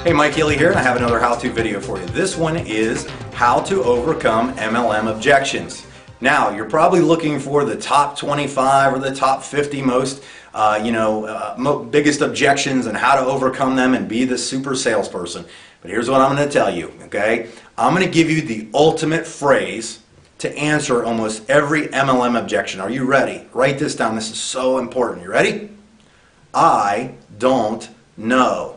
Hey, Mike Healy here, and I have another how-to video for you. This one is how to overcome MLM objections. Now, you're probably looking for the top 25 or the top 50 most, biggest objections and how to overcome them and be the super salesperson. But here's what I'm going to tell you, okay? I'm going to give you the ultimate phrase to answer almost every MLM objection. Are you ready? Write this down. This is so important. You ready? I don't know.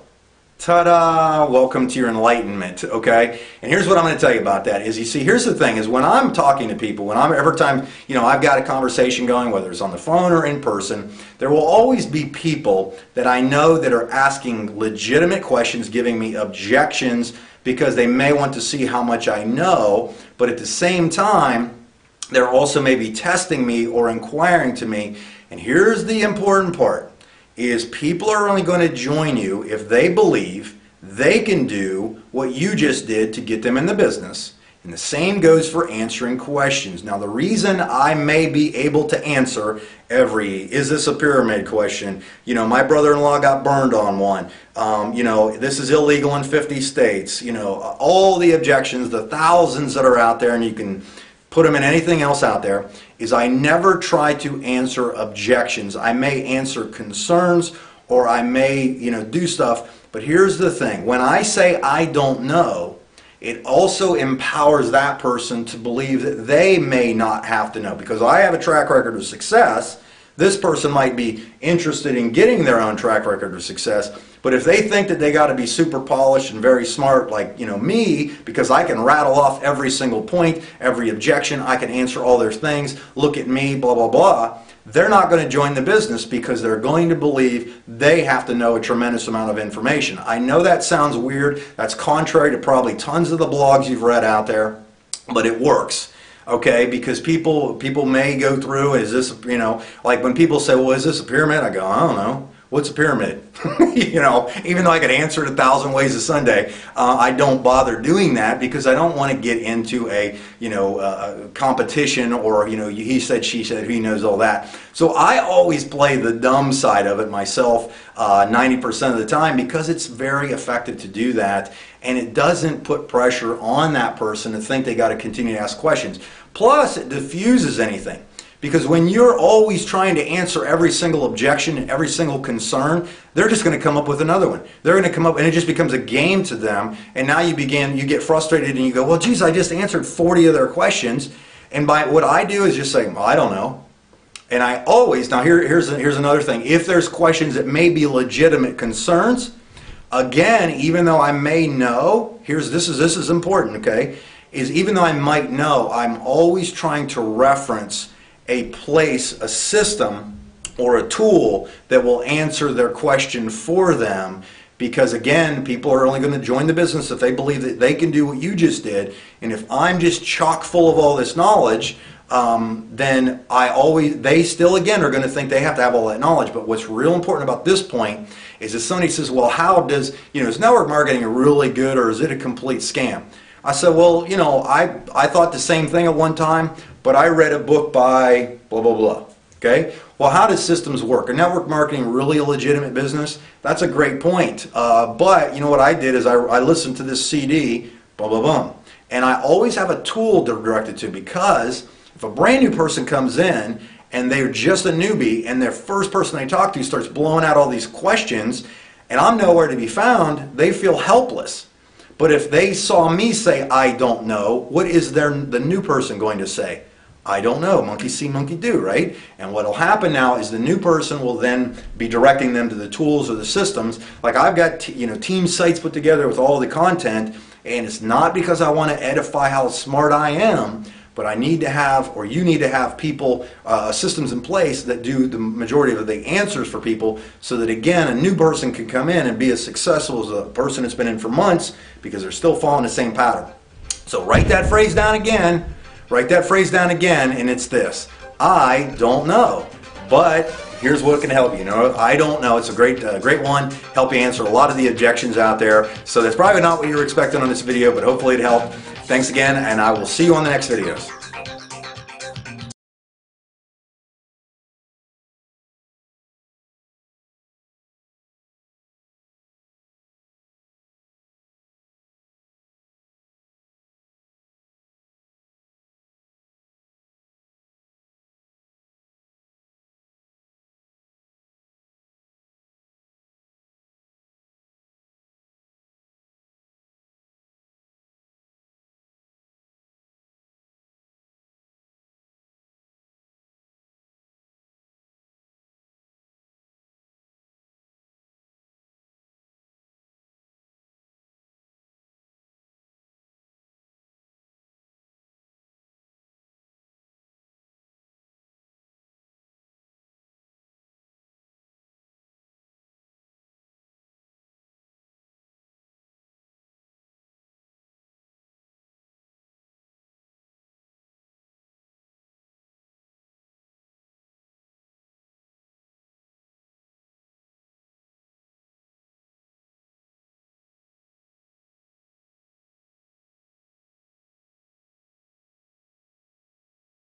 Ta-da! Welcome to your enlightenment, okay? And here's what I'm going to tell you about that is, you see, here's the thing, is when I'm talking to people, every time, I've got a conversation going, whether it's on the phone or in person, there will always be people that I know that are asking legitimate questions, giving me objections, because they may want to see how much I know, but at the same time, they're also maybe testing me or inquiring to me. And here's the important part. Is people are only going to join you if they believe they can do what you just did to get them in the business. And the same goes for answering questions. Now, the reason I may be able to answer every, is this a pyramid question? My brother-in-law got burned on one. This is illegal in 50 states. All the objections, the thousands that are out there, and you can put them in anything else out there, is I never try to answer objections. I may answer concerns, or I may, do stuff. But here's the thing. When I say I don't know, it also empowers that person to believe that they may not have to know. Because I have a track record of success, this person might be interested in getting their own track record of success. But if they think that they got to be super polished and very smart like, me, because I can rattle off every single point, every objection, I can answer all their things, look at me, blah, blah, blah, they're not going to join the business because they're going to believe they have to know a tremendous amount of information. I know that sounds weird. That's contrary to probably tons of the blogs you've read out there, but it works. Okay, because people may go through, is this, like when people say, well, is this a pyramid? I go, I don't know. What's a pyramid? Even though I could answer it 1,000 ways a Sunday, I don't bother doing that because I don't want to get into a competition or, he said, she said, he knows all that. So I always play the dumb side of it myself 90% of the time because it's very effective to do that, and it doesn't put pressure on that person to think they got to continue to ask questions. Plus, it diffuses anything. Because when you're always trying to answer every single objection and every single concern, they're just going to come up with another one. They're going to come up, and it just becomes a game to them. And now you get frustrated and you go, well, geez, I just answered 40 of their questions. And what I do is just say, well, I don't know. And I always, now here's another thing. If there's questions that may be legitimate concerns, again, even though I may know, this is important, okay, is even though I might know, I'm always trying to reference a place, a system, or a tool that will answer their question for them, because again, people are only going to join the business if they believe that they can do what you just did. And if I'm just chock full of all this knowledge, then they still again are going to think they have to have all that knowledge. But what's real important about this point is if somebody says, well, how does, is network marketing really good or is it a complete scam? I said, well, I thought the same thing at one time, but I read a book by blah, blah, blah. Okay? Well, how does systems work? Are network marketing really a legitimate business? That's a great point. But what I did is I listened to this CD, blah, blah, blah. And I always have a tool to direct it to, because if a brand new person comes in and they're just a newbie and their first person they talk to starts blowing out all these questions and I'm nowhere to be found, they feel helpless. But if they saw me say, I don't know, what is the new person going to say? I don't know. Monkey see, monkey do, right? And what will happen now is the new person will then be directing them to the tools or the systems. Like I've got team sites put together with all the content, and it's not because I want to edify how smart I am, but I need to have, or you need to have people, systems in place that do the majority of the answers for people, so that again, a new person can come in and be as successful as a person that's been in for months, because they're still following the same pattern. So write that phrase down again. Write that phrase down again, and it's this: I don't know, but here's what can help you. I don't know. It's a great one. Help you answer a lot of the objections out there. So that's probably not what you were expecting on this video, but hopefully it helped. Thanks again, and I will see you on the next videos.